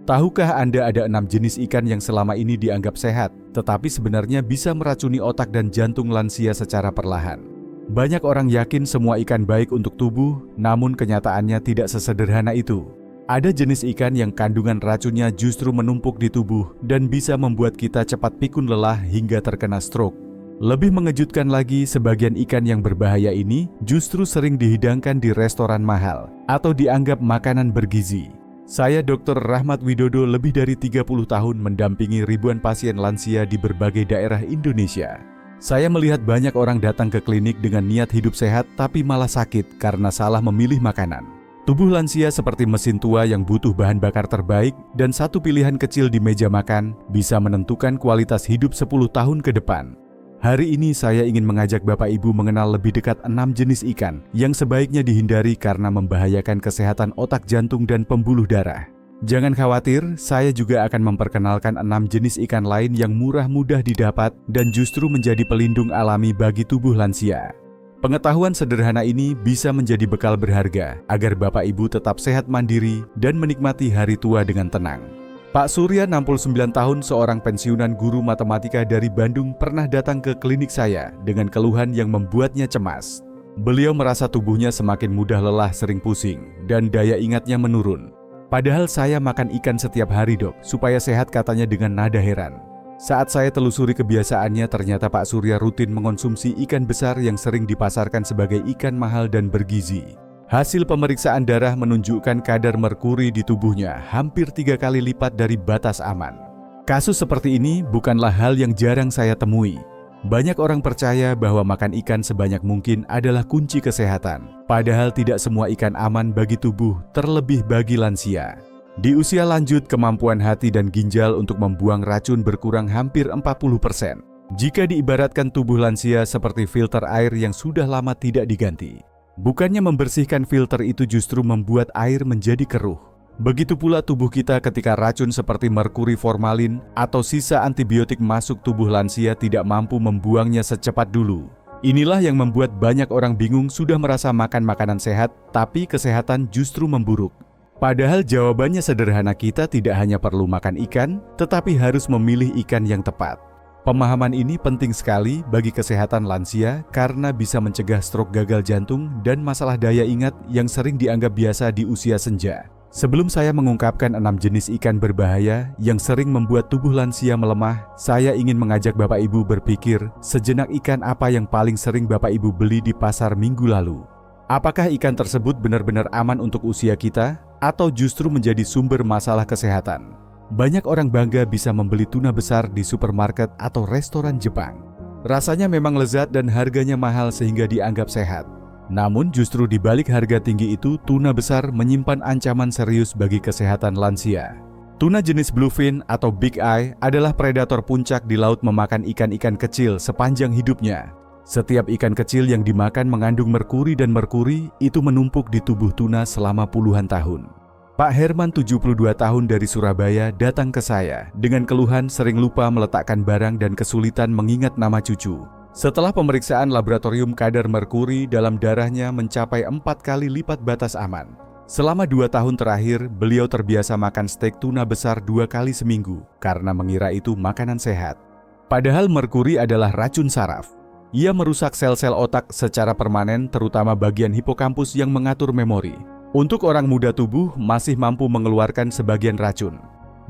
Tahukah Anda ada 6 jenis ikan yang selama ini dianggap sehat, tetapi sebenarnya bisa meracuni otak dan jantung lansia secara perlahan? Banyak orang yakin semua ikan baik untuk tubuh, namun kenyataannya tidak sesederhana itu. Ada jenis ikan yang kandungan racunnya justru menumpuk di tubuh dan bisa membuat kita cepat pikun lelah hingga terkena stroke. Lebih mengejutkan lagi, sebagian ikan yang berbahaya ini justru sering dihidangkan di restoran mahal atau dianggap makanan bergizi. Saya Dr. Rahmat Widodo lebih dari 30 tahun mendampingi ribuan pasien lansia di berbagai daerah Indonesia. Saya melihat banyak orang datang ke klinik dengan niat hidup sehat tapi malah sakit karena salah memilih makanan. Tubuh lansia seperti mesin tua yang butuh bahan bakar terbaik dan satu pilihan kecil di meja makan bisa menentukan kualitas hidup 10 tahun ke depan. Hari ini saya ingin mengajak Bapak Ibu mengenal lebih dekat 6 jenis ikan yang sebaiknya dihindari karena membahayakan kesehatan otak, jantung, dan pembuluh darah. Jangan khawatir, saya juga akan memperkenalkan 6 jenis ikan lain yang murah, mudah didapat, dan justru menjadi pelindung alami bagi tubuh lansia. Pengetahuan sederhana ini bisa menjadi bekal berharga agar Bapak Ibu tetap sehat, mandiri, dan menikmati hari tua dengan tenang. Pak Surya, 69 tahun, seorang pensiunan guru matematika dari Bandung, pernah datang ke klinik saya dengan keluhan yang membuatnya cemas. Beliau merasa tubuhnya semakin mudah lelah, sering pusing, dan daya ingatnya menurun. Padahal saya makan ikan setiap hari, Dok, supaya sehat, katanya dengan nada heran. Saat saya telusuri kebiasaannya, ternyata Pak Surya rutin mengonsumsi ikan besar yang sering dipasarkan sebagai ikan mahal dan bergizi. Hasil pemeriksaan darah menunjukkan kadar merkuri di tubuhnya hampir 3 kali lipat dari batas aman. Kasus seperti ini bukanlah hal yang jarang saya temui. Banyak orang percaya bahwa makan ikan sebanyak mungkin adalah kunci kesehatan. Padahal tidak semua ikan aman bagi tubuh, terlebih bagi lansia. Di usia lanjut, kemampuan hati dan ginjal untuk membuang racun berkurang hampir 40%. Jika diibaratkan tubuh lansia seperti filter air yang sudah lama tidak diganti. Bukannya membersihkan filter itu justru membuat air menjadi keruh. Begitu pula tubuh kita ketika racun seperti merkuri, formalin, atau sisa antibiotik masuk tubuh lansia tidak mampu membuangnya secepat dulu. Inilah yang membuat banyak orang bingung, sudah merasa makan makanan sehat, tapi kesehatan justru memburuk. Padahal jawabannya sederhana, kita tidak hanya perlu makan ikan, tetapi harus memilih ikan yang tepat. Pemahaman ini penting sekali bagi kesehatan lansia karena bisa mencegah stroke, gagal jantung, dan masalah daya ingat yang sering dianggap biasa di usia senja. Sebelum saya mengungkapkan 6 jenis ikan berbahaya yang sering membuat tubuh lansia melemah, saya ingin mengajak Bapak Ibu berpikir sejenak, ikan apa yang paling sering Bapak Ibu beli di pasar minggu lalu? Apakah ikan tersebut benar-benar aman untuk usia kita atau justru menjadi sumber masalah kesehatan? Banyak orang bangga bisa membeli tuna besar di supermarket atau restoran Jepang. Rasanya memang lezat dan harganya mahal sehingga dianggap sehat. Namun justru di balik harga tinggi itu, tuna besar menyimpan ancaman serius bagi kesehatan lansia. Tuna jenis bluefin atau big eye adalah predator puncak di laut, memakan ikan-ikan kecil sepanjang hidupnya. Setiap ikan kecil yang dimakan mengandung merkuri dan merkuri itu menumpuk di tubuh tuna selama puluhan tahun. Pak Herman, 72 tahun dari Surabaya, datang ke saya dengan keluhan sering lupa meletakkan barang dan kesulitan mengingat nama cucu. Setelah pemeriksaan laboratorium, kadar merkuri dalam darahnya mencapai 4 kali lipat batas aman. Selama 2 tahun terakhir, beliau terbiasa makan steak tuna besar 2 kali seminggu karena mengira itu makanan sehat. Padahal merkuri adalah racun saraf. Ia merusak sel-sel otak secara permanen, terutama bagian hipokampus yang mengatur memori. Untuk orang muda, tubuh masih mampu mengeluarkan sebagian racun.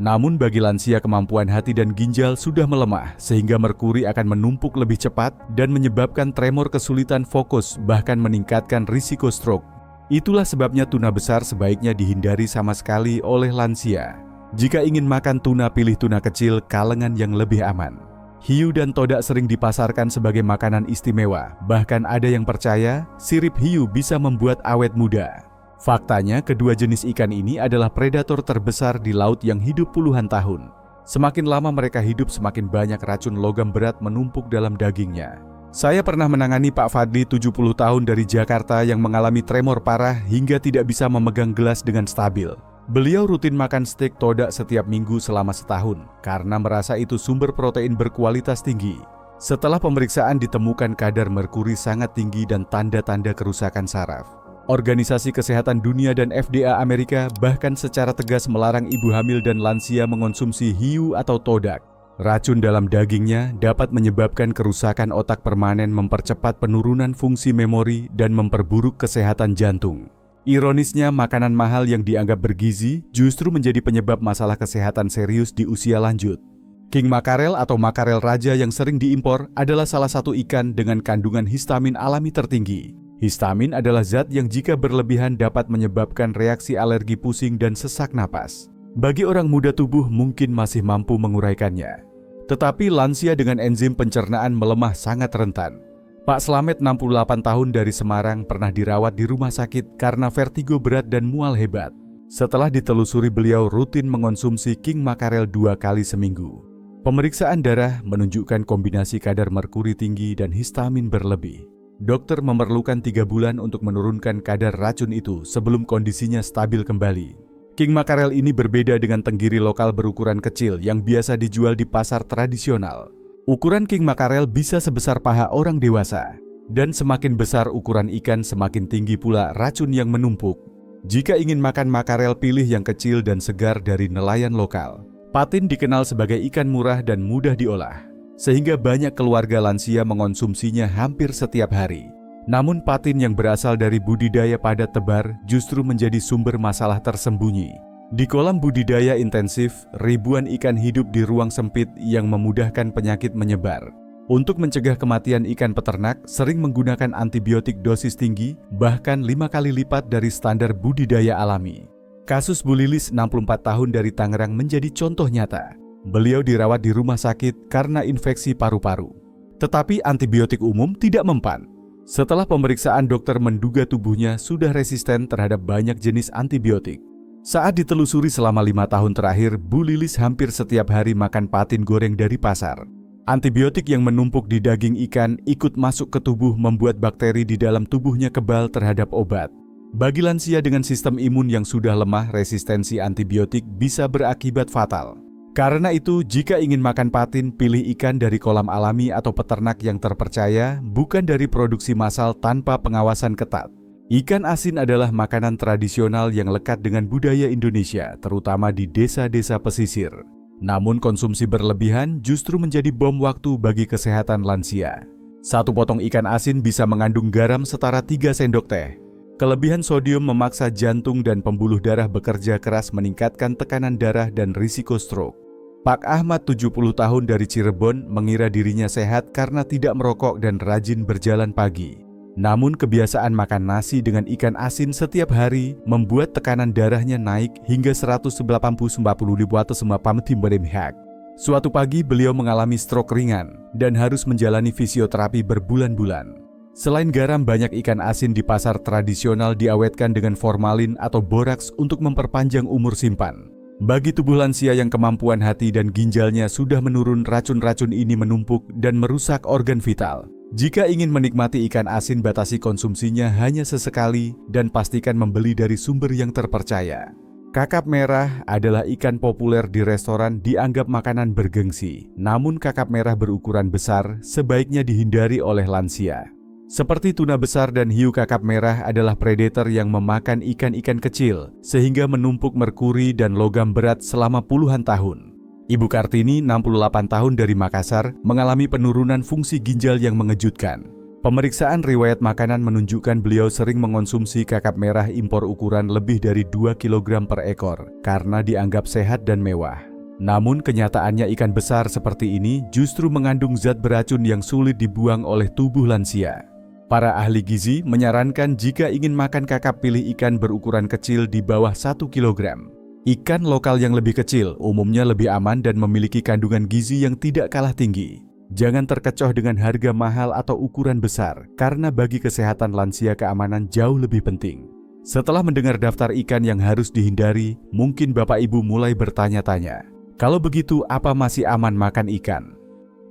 Namun bagi lansia, kemampuan hati dan ginjal sudah melemah sehingga merkuri akan menumpuk lebih cepat dan menyebabkan tremor, kesulitan fokus, bahkan meningkatkan risiko stroke. Itulah sebabnya tuna besar sebaiknya dihindari sama sekali oleh lansia. Jika ingin makan tuna, pilih tuna kecil, kalengan yang lebih aman. Hiu dan todak sering dipasarkan sebagai makanan istimewa. Bahkan ada yang percaya sirip hiu bisa membuat awet muda. Faktanya, kedua jenis ikan ini adalah predator terbesar di laut yang hidup puluhan tahun. Semakin lama mereka hidup, semakin banyak racun logam berat menumpuk dalam dagingnya. Saya pernah menangani Pak Fadli, 70 tahun dari Jakarta, yang mengalami tremor parah hingga tidak bisa memegang gelas dengan stabil. Beliau rutin makan steak todak setiap minggu selama setahun karena merasa itu sumber protein berkualitas tinggi. Setelah pemeriksaan ditemukan kadar merkuri sangat tinggi dan tanda-tanda kerusakan saraf. Organisasi Kesehatan Dunia dan FDA Amerika bahkan secara tegas melarang ibu hamil dan lansia mengonsumsi hiu atau todak. Racun dalam dagingnya dapat menyebabkan kerusakan otak permanen, mempercepat penurunan fungsi memori, dan memperburuk kesehatan jantung. Ironisnya, makanan mahal yang dianggap bergizi justru menjadi penyebab masalah kesehatan serius di usia lanjut. King makarel atau makarel raja yang sering diimpor adalah salah satu ikan dengan kandungan histamin alami tertinggi. Histamin adalah zat yang jika berlebihan dapat menyebabkan reaksi alergi, pusing, dan sesak napas. Bagi orang muda tubuh mungkin masih mampu menguraikannya. Tetapi lansia dengan enzim pencernaan melemah sangat rentan. Pak Slamet, 68 tahun dari Semarang, pernah dirawat di rumah sakit karena vertigo berat dan mual hebat. Setelah ditelusuri, beliau rutin mengonsumsi king makarel 2 kali seminggu. Pemeriksaan darah menunjukkan kombinasi kadar merkuri tinggi dan histamin berlebih. Dokter memerlukan 3 bulan untuk menurunkan kadar racun itu sebelum kondisinya stabil kembali. King makarel ini berbeda dengan tenggiri lokal berukuran kecil yang biasa dijual di pasar tradisional. Ukuran king makarel bisa sebesar paha orang dewasa. Dan semakin besar ukuran ikan, semakin tinggi pula racun yang menumpuk. Jika ingin makan makarel, pilih yang kecil dan segar dari nelayan lokal. Patin dikenal sebagai ikan murah dan mudah diolah, sehingga banyak keluarga lansia mengonsumsinya hampir setiap hari. Namun patin yang berasal dari budidaya padat tebar justru menjadi sumber masalah tersembunyi. Di kolam budidaya intensif, ribuan ikan hidup di ruang sempit yang memudahkan penyakit menyebar. Untuk mencegah kematian ikan, peternak sering menggunakan antibiotik dosis tinggi, bahkan 5 kali lipat dari standar budidaya alami. Kasus Bu Lilis, 64 tahun dari Tangerang, menjadi contoh nyata. Beliau dirawat di rumah sakit karena infeksi paru-paru. Tetapi antibiotik umum tidak mempan. Setelah pemeriksaan, dokter menduga tubuhnya sudah resisten terhadap banyak jenis antibiotik. Saat ditelusuri selama 5 tahun terakhir, Bu Lilis hampir setiap hari makan patin goreng dari pasar. Antibiotik yang menumpuk di daging ikan ikut masuk ke tubuh, membuat bakteri di dalam tubuhnya kebal terhadap obat. Bagi lansia dengan sistem imun yang sudah lemah, resistensi antibiotik bisa berakibat fatal. Karena itu, jika ingin makan patin, pilih ikan dari kolam alami atau peternak yang terpercaya, bukan dari produksi massal tanpa pengawasan ketat. Ikan asin adalah makanan tradisional yang lekat dengan budaya Indonesia, terutama di desa-desa pesisir. Namun konsumsi berlebihan justru menjadi bom waktu bagi kesehatan lansia. 1 potong ikan asin bisa mengandung garam setara 3 sendok teh. Kelebihan sodium memaksa jantung dan pembuluh darah bekerja keras, meningkatkan tekanan darah dan risiko stroke. Pak Ahmad, 70 tahun dari Cirebon, mengira dirinya sehat karena tidak merokok dan rajin berjalan pagi. Namun kebiasaan makan nasi dengan ikan asin setiap hari membuat tekanan darahnya naik hingga 180/40 mmHg. Suatu pagi beliau mengalami stroke ringan dan harus menjalani fisioterapi berbulan-bulan. Selain garam, banyak ikan asin di pasar tradisional diawetkan dengan formalin atau boraks untuk memperpanjang umur simpan. Bagi tubuh lansia yang kemampuan hati dan ginjalnya sudah menurun, racun-racun ini menumpuk dan merusak organ vital. Jika ingin menikmati ikan asin, batasi konsumsinya hanya sesekali dan pastikan membeli dari sumber yang terpercaya. Kakap merah adalah ikan populer di restoran, dianggap makanan bergengsi. Namun kakap merah berukuran besar sebaiknya dihindari oleh lansia. Seperti tuna besar dan hiu, kakap merah adalah predator yang memakan ikan-ikan kecil, sehingga menumpuk merkuri dan logam berat selama puluhan tahun. Ibu Kartini, 68 tahun dari Makassar, mengalami penurunan fungsi ginjal yang mengejutkan. Pemeriksaan riwayat makanan menunjukkan beliau sering mengonsumsi kakap merah impor ukuran lebih dari 2 kg per ekor, karena dianggap sehat dan mewah. Namun kenyataannya ikan besar seperti ini justru mengandung zat beracun yang sulit dibuang oleh tubuh lansia. Para ahli gizi menyarankan jika ingin makan kakap, pilih ikan berukuran kecil di bawah 1 kg. Ikan lokal yang lebih kecil umumnya lebih aman dan memiliki kandungan gizi yang tidak kalah tinggi. Jangan terkecoh dengan harga mahal atau ukuran besar, karena bagi kesehatan lansia keamanan jauh lebih penting. Setelah mendengar daftar ikan yang harus dihindari, mungkin Bapak Ibu mulai bertanya-tanya, kalau begitu apa masih aman makan ikan?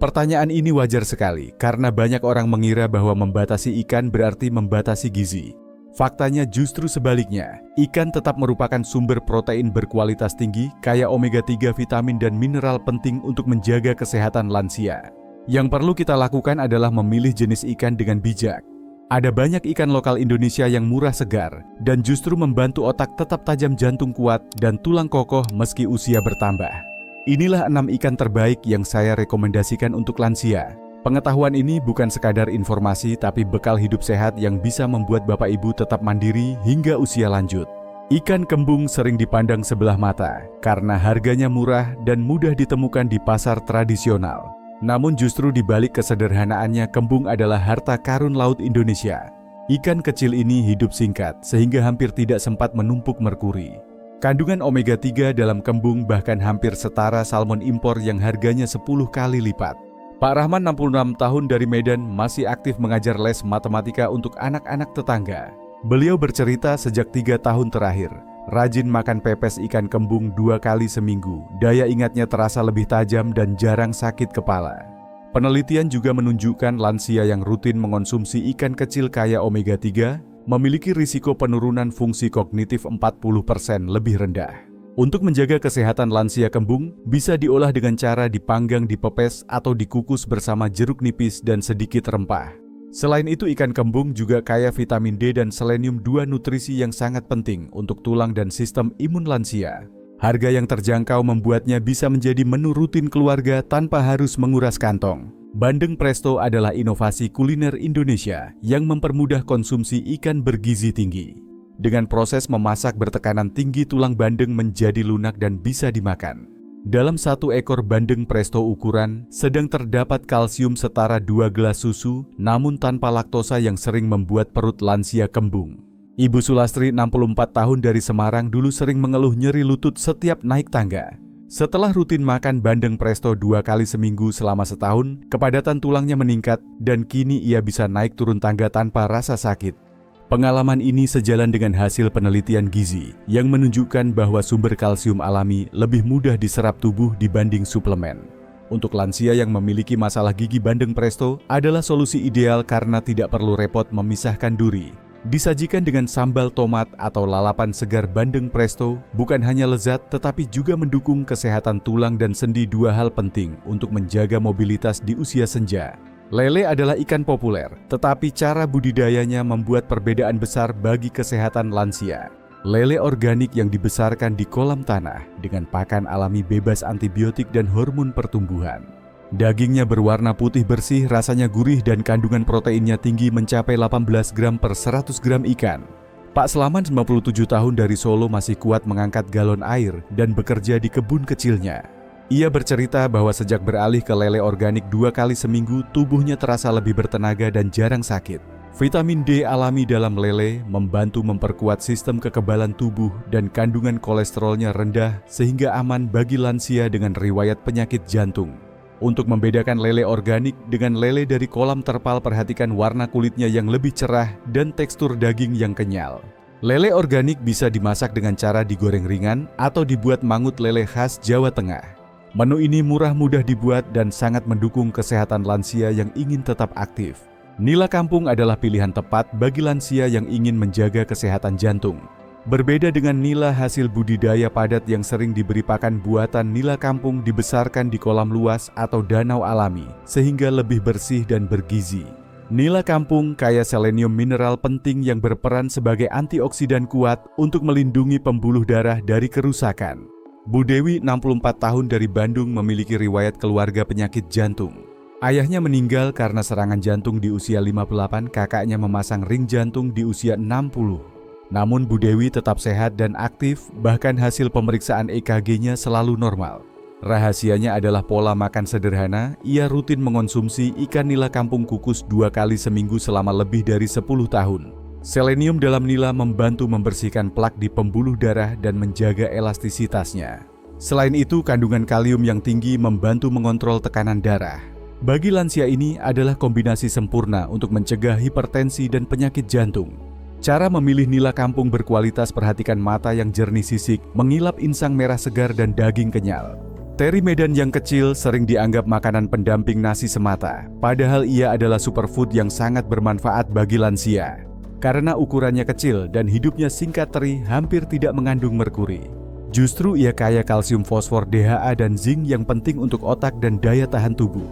Pertanyaan ini wajar sekali karena banyak orang mengira bahwa membatasi ikan berarti membatasi gizi. Faktanya justru sebaliknya, ikan tetap merupakan sumber protein berkualitas tinggi, kaya omega-3, vitamin dan mineral penting untuk menjaga kesehatan lansia. Yang perlu kita lakukan adalah memilih jenis ikan dengan bijak. Ada banyak ikan lokal Indonesia yang murah segar dan justru membantu otak tetap tajam, jantung kuat, dan tulang kokoh meski usia bertambah. Inilah 6 ikan terbaik yang saya rekomendasikan untuk lansia. Pengetahuan ini bukan sekadar informasi tapi bekal hidup sehat yang bisa membuat Bapak Ibu tetap mandiri hingga usia lanjut. Ikan kembung sering dipandang sebelah mata karena harganya murah dan mudah ditemukan di pasar tradisional. Namun justru di balik kesederhanaannya, kembung adalah harta karun laut Indonesia. Ikan kecil ini hidup singkat sehingga hampir tidak sempat menumpuk merkuri. Kandungan omega 3 dalam kembung bahkan hampir setara salmon impor yang harganya 10 kali lipat. Pak Rahman, 66 tahun, dari Medan, masih aktif mengajar les matematika untuk anak-anak tetangga. Beliau bercerita sejak 3 tahun terakhir, rajin makan pepes ikan kembung 2 kali seminggu. Daya ingatnya terasa lebih tajam dan jarang sakit kepala. Penelitian juga menunjukkan lansia yang rutin mengonsumsi ikan kecil kaya omega 3 memiliki risiko penurunan fungsi kognitif 40% lebih rendah. Untuk menjaga kesehatan lansia, kembung bisa diolah dengan cara dipanggang, dipepes, atau dikukus bersama jeruk nipis dan sedikit rempah. Selain itu, ikan kembung juga kaya vitamin D dan selenium, 2 nutrisi yang sangat penting untuk tulang dan sistem imun lansia. Harga yang terjangkau membuatnya bisa menjadi menu rutin keluarga tanpa harus menguras kantong. Bandeng Presto adalah inovasi kuliner Indonesia yang mempermudah konsumsi ikan bergizi tinggi. Dengan proses memasak bertekanan tinggi, tulang bandeng menjadi lunak dan bisa dimakan. Dalam 1 ekor bandeng presto ukuran sedang terdapat kalsium setara 2 gelas susu, namun tanpa laktosa yang sering membuat perut lansia kembung. Ibu Sulastri, 64 tahun, dari Semarang, dulu sering mengeluh nyeri lutut setiap naik tangga. Setelah rutin makan bandeng presto 2 kali seminggu selama setahun, kepadatan tulangnya meningkat dan kini ia bisa naik turun tangga tanpa rasa sakit. Pengalaman ini sejalan dengan hasil penelitian gizi yang menunjukkan bahwa sumber kalsium alami lebih mudah diserap tubuh dibanding suplemen. Untuk lansia yang memiliki masalah gigi, bandeng presto adalah solusi ideal karena tidak perlu repot memisahkan duri. Disajikan dengan sambal tomat atau lalapan segar, bandeng presto bukan hanya lezat tetapi juga mendukung kesehatan tulang dan sendi, 2 hal penting untuk menjaga mobilitas di usia senja. Lele adalah ikan populer, tetapi cara budidayanya membuat perbedaan besar bagi kesehatan lansia. Lele organik yang dibesarkan di kolam tanah dengan pakan alami bebas antibiotik dan hormon pertumbuhan. Dagingnya berwarna putih bersih, rasanya gurih dan kandungan proteinnya tinggi mencapai 18 gram per 100 gram ikan. Pak Selamat, 97 tahun, dari Solo, masih kuat mengangkat galon air dan bekerja di kebun kecilnya. Ia bercerita bahwa sejak beralih ke lele organik 2 kali seminggu, tubuhnya terasa lebih bertenaga dan jarang sakit. Vitamin D alami dalam lele membantu memperkuat sistem kekebalan tubuh dan kandungan kolesterolnya rendah sehingga aman bagi lansia dengan riwayat penyakit jantung. Untuk membedakan lele organik dengan lele dari kolam terpal, perhatikan warna kulitnya yang lebih cerah dan tekstur daging yang kenyal. Lele organik bisa dimasak dengan cara digoreng ringan atau dibuat mangut lele khas Jawa Tengah. Menu ini murah, mudah dibuat, dan sangat mendukung kesehatan lansia yang ingin tetap aktif. Nila kampung adalah pilihan tepat bagi lansia yang ingin menjaga kesehatan jantung. Berbeda dengan nila hasil budidaya padat yang sering diberi pakan buatan, nila kampung dibesarkan di kolam luas atau danau alami, sehingga lebih bersih dan bergizi. Nila kampung kaya selenium, mineral penting yang berperan sebagai antioksidan kuat untuk melindungi pembuluh darah dari kerusakan. Bu Dewi, 64 tahun, dari Bandung, memiliki riwayat keluarga penyakit jantung. Ayahnya meninggal karena serangan jantung di usia 58, kakaknya memasang ring jantung di usia 60. Namun Bu Dewi tetap sehat dan aktif, bahkan hasil pemeriksaan EKG-nya selalu normal. Rahasianya adalah pola makan sederhana. Ia rutin mengonsumsi ikan nila kampung kukus 2 kali seminggu selama lebih dari 10 tahun. Selenium dalam nila membantu membersihkan plak di pembuluh darah dan menjaga elastisitasnya. Selain itu, kandungan kalium yang tinggi membantu mengontrol tekanan darah. Bagi lansia ini adalah kombinasi sempurna untuk mencegah hipertensi dan penyakit jantung. Cara memilih nila kampung berkualitas: perhatikan mata yang jernih sisik, mengilap insang merah segar dan daging kenyal. Teri Medan yang kecil sering dianggap makanan pendamping nasi semata, padahal ia adalah superfood yang sangat bermanfaat bagi lansia. Karena ukurannya kecil dan hidupnya singkat, teri hampir tidak mengandung merkuri. Justru ia kaya kalsium, fosfor, DHA, dan zinc yang penting untuk otak dan daya tahan tubuh.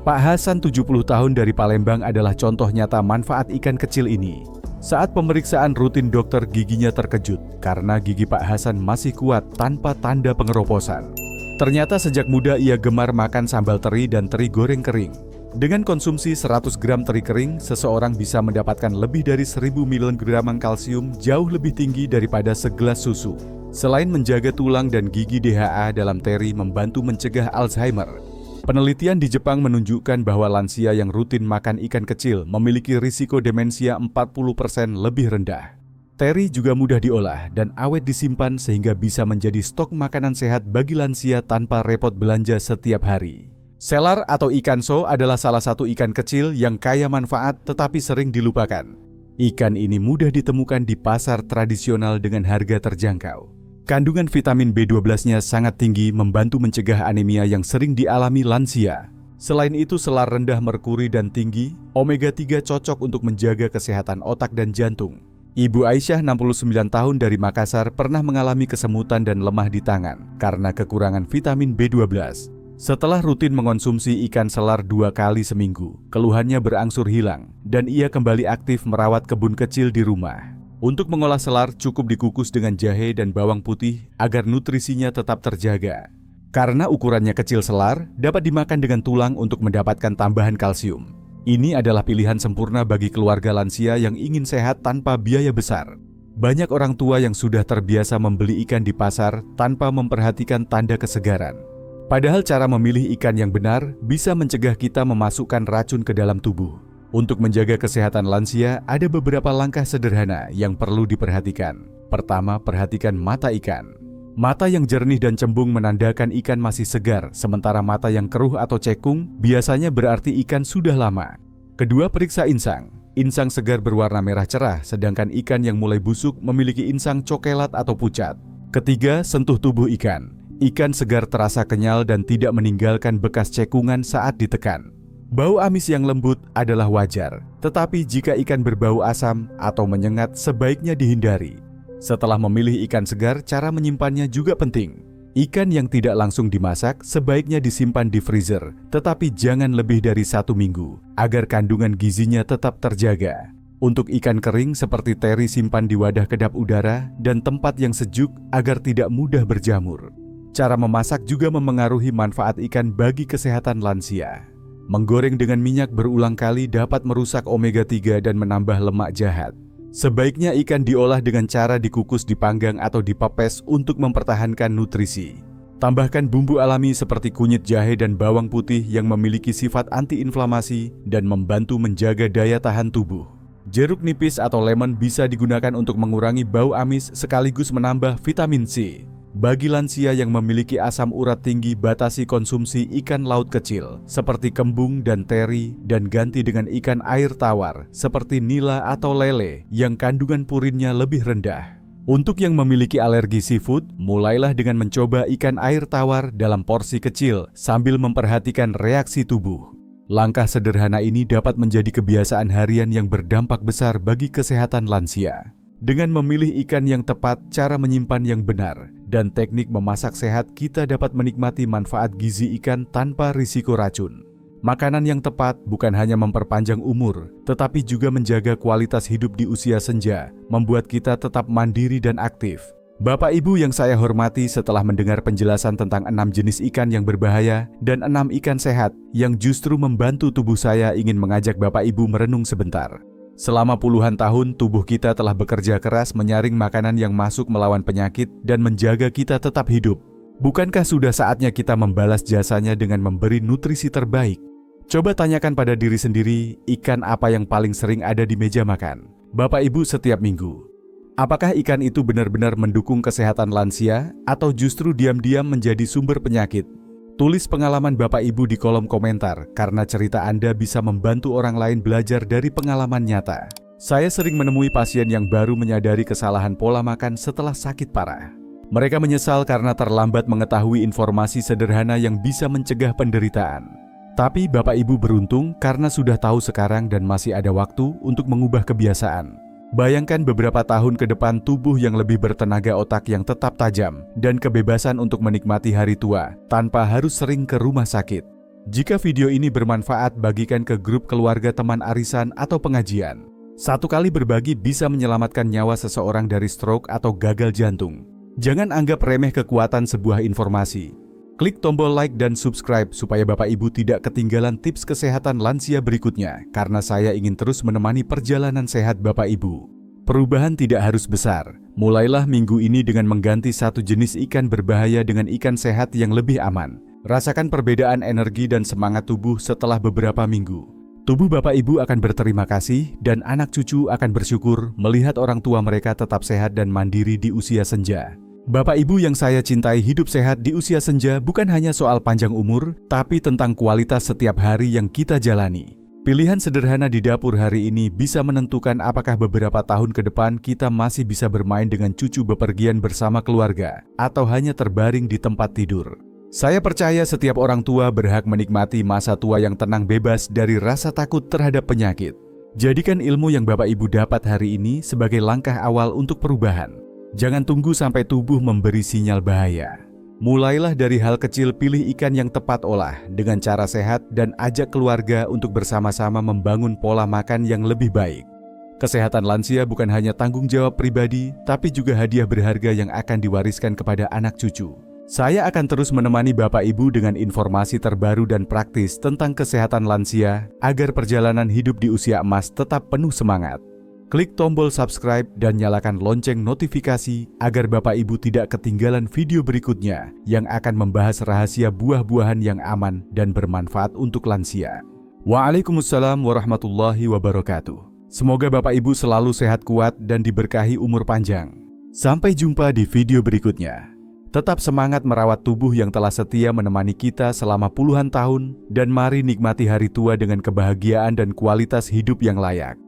Pak Hasan 70 tahun dari Palembang adalah contoh nyata manfaat ikan kecil ini. Saat pemeriksaan rutin dokter giginya terkejut karena gigi Pak Hasan masih kuat tanpa tanda pengeroposan. Ternyata sejak muda ia gemar makan sambal teri dan teri goreng kering. Dengan konsumsi 100 gram teri kering, seseorang bisa mendapatkan lebih dari 1000 mg kalsium, jauh lebih tinggi daripada segelas susu. Selain menjaga tulang dan gigi, DHA dalam teri membantu mencegah Alzheimer. Penelitian di Jepang menunjukkan bahwa lansia yang rutin makan ikan kecil memiliki risiko demensia 40% lebih rendah. Teri juga mudah diolah dan awet disimpan sehingga bisa menjadi stok makanan sehat bagi lansia tanpa repot belanja setiap hari. Selar atau ikan so adalah salah satu ikan kecil yang kaya manfaat tetapi sering dilupakan. Ikan ini mudah ditemukan di pasar tradisional dengan harga terjangkau. Kandungan vitamin B12-nya sangat tinggi, membantu mencegah anemia yang sering dialami lansia. Selain itu, selar rendah merkuri dan tinggi, omega 3 cocok untuk menjaga kesehatan otak dan jantung. Ibu Aisyah 69 tahun dari Makassar pernah mengalami kesemutan dan lemah di tangan karena kekurangan vitamin B12. Setelah rutin mengonsumsi ikan selar 2 kali seminggu, keluhannya berangsur hilang dan ia kembali aktif merawat kebun kecil di rumah. Untuk mengolah selar cukup dikukus dengan jahe dan bawang putih agar nutrisinya tetap terjaga. Karena ukurannya kecil, selar dapat dimakan dengan tulang untuk mendapatkan tambahan kalsium. Ini adalah pilihan sempurna bagi keluarga lansia yang ingin sehat tanpa biaya besar. Banyak orang tua yang sudah terbiasa membeli ikan di pasar tanpa memperhatikan tanda kesegaran. Padahal cara memilih ikan yang benar bisa mencegah kita memasukkan racun ke dalam tubuh. Untuk menjaga kesehatan lansia, ada beberapa langkah sederhana yang perlu diperhatikan. Pertama, perhatikan mata ikan. Mata yang jernih dan cembung menandakan ikan masih segar, sementara mata yang keruh atau cekung biasanya berarti ikan sudah lama. Kedua, periksa insang. Insang segar berwarna merah cerah, sedangkan ikan yang mulai busuk memiliki insang cokelat atau pucat. Ketiga, sentuh tubuh ikan. Ikan segar terasa kenyal dan tidak meninggalkan bekas cekungan saat ditekan. Bau amis yang lembut adalah wajar, tetapi jika ikan berbau asam atau menyengat sebaiknya dihindari. Setelah memilih ikan segar, cara menyimpannya juga penting. Ikan yang tidak langsung dimasak sebaiknya disimpan di freezer, tetapi jangan lebih dari 1 minggu, agar kandungan gizinya tetap terjaga. Untuk ikan kering seperti teri, simpan di wadah kedap udara dan tempat yang sejuk agar tidak mudah berjamur. Cara memasak juga memengaruhi manfaat ikan bagi kesehatan lansia. Menggoreng dengan minyak berulang kali dapat merusak omega 3 dan menambah lemak jahat. Sebaiknya ikan diolah dengan cara dikukus, dipanggang atau dipepes untuk mempertahankan nutrisi. Tambahkan bumbu alami seperti kunyit jahe dan bawang putih yang memiliki sifat antiinflamasi dan membantu menjaga daya tahan tubuh. Jeruk nipis atau lemon bisa digunakan untuk mengurangi bau amis sekaligus menambah vitamin C. Bagi lansia yang memiliki asam urat tinggi, batasi konsumsi ikan laut kecil seperti kembung dan teri dan ganti dengan ikan air tawar seperti nila atau lele yang kandungan purinnya lebih rendah. Untuk yang memiliki alergi seafood, mulailah dengan mencoba ikan air tawar dalam porsi kecil sambil memperhatikan reaksi tubuh. Langkah sederhana ini dapat menjadi kebiasaan harian yang berdampak besar bagi kesehatan lansia. Dengan memilih ikan yang tepat, cara menyimpan yang benar, dan teknik memasak sehat, kita dapat menikmati manfaat gizi ikan tanpa risiko racun. Makanan yang tepat bukan hanya memperpanjang umur, tetapi juga menjaga kualitas hidup di usia senja, membuat kita tetap mandiri dan aktif. Bapak Ibu yang saya hormati, setelah mendengar penjelasan tentang 6 jenis ikan yang berbahaya dan 6 ikan sehat yang justru membantu tubuh, saya ingin mengajak Bapak Ibu merenung sebentar. Selama puluhan tahun, tubuh kita telah bekerja keras menyaring makanan yang masuk melawan penyakit dan menjaga kita tetap hidup. Bukankah sudah saatnya kita membalas jasanya dengan memberi nutrisi terbaik? Coba tanyakan pada diri sendiri, ikan apa yang paling sering ada di meja makan Bapak Ibu setiap minggu? Apakah ikan itu benar-benar mendukung kesehatan lansia atau justru diam-diam menjadi sumber penyakit? Tulis pengalaman Bapak Ibu di kolom komentar, karena cerita Anda bisa membantu orang lain belajar dari pengalaman nyata. Saya sering menemui pasien yang baru menyadari kesalahan pola makan setelah sakit parah. Mereka menyesal karena terlambat mengetahui informasi sederhana yang bisa mencegah penderitaan. Tapi Bapak Ibu beruntung karena sudah tahu sekarang dan masih ada waktu untuk mengubah kebiasaan. Bayangkan beberapa tahun ke depan, tubuh yang lebih bertenaga, otak yang tetap tajam, dan kebebasan untuk menikmati hari tua tanpa harus sering ke rumah sakit. Jika video ini bermanfaat, bagikan ke grup keluarga, teman arisan, atau pengajian. Satu kali berbagi bisa menyelamatkan nyawa seseorang dari stroke atau gagal jantung. Jangan anggap remeh kekuatan sebuah informasi. Klik tombol like dan subscribe supaya Bapak Ibu tidak ketinggalan tips kesehatan lansia berikutnya, karena saya ingin terus menemani perjalanan sehat Bapak Ibu. Perubahan tidak harus besar. Mulailah minggu ini dengan mengganti satu jenis ikan berbahaya dengan ikan sehat yang lebih aman. Rasakan perbedaan energi dan semangat tubuh setelah beberapa minggu. Tubuh Bapak Ibu akan berterima kasih dan anak cucu akan bersyukur melihat orang tua mereka tetap sehat dan mandiri di usia senja. Bapak Ibu yang saya cintai, hidup sehat di usia senja bukan hanya soal panjang umur, tapi tentang kualitas setiap hari yang kita jalani. Pilihan sederhana di dapur hari ini bisa menentukan apakah beberapa tahun ke depan kita masih bisa bermain dengan cucu, bepergian bersama keluarga, atau hanya terbaring di tempat tidur. Saya percaya setiap orang tua berhak menikmati masa tua yang tenang, bebas dari rasa takut terhadap penyakit. Jadikan ilmu yang Bapak Ibu dapat hari ini sebagai langkah awal untuk perubahan. Jangan tunggu sampai tubuh memberi sinyal bahaya. Mulailah dari hal kecil, pilih ikan yang tepat olah dengan cara sehat dan ajak keluarga untuk bersama-sama membangun pola makan yang lebih baik. Kesehatan lansia bukan hanya tanggung jawab pribadi, tapi juga hadiah berharga yang akan diwariskan kepada anak cucu. Saya akan terus menemani Bapak Ibu dengan informasi terbaru dan praktis tentang kesehatan lansia agar perjalanan hidup di usia emas tetap penuh semangat. Klik tombol subscribe dan nyalakan lonceng notifikasi agar Bapak Ibu tidak ketinggalan video berikutnya yang akan membahas rahasia buah-buahan yang aman dan bermanfaat untuk lansia. Waalaikumsalam warahmatullahi wabarakatuh. Semoga Bapak Ibu selalu sehat, kuat, dan diberkahi umur panjang. Sampai jumpa di video berikutnya. Tetap semangat merawat tubuh yang telah setia menemani kita selama puluhan tahun, dan mari nikmati hari tua dengan kebahagiaan dan kualitas hidup yang layak.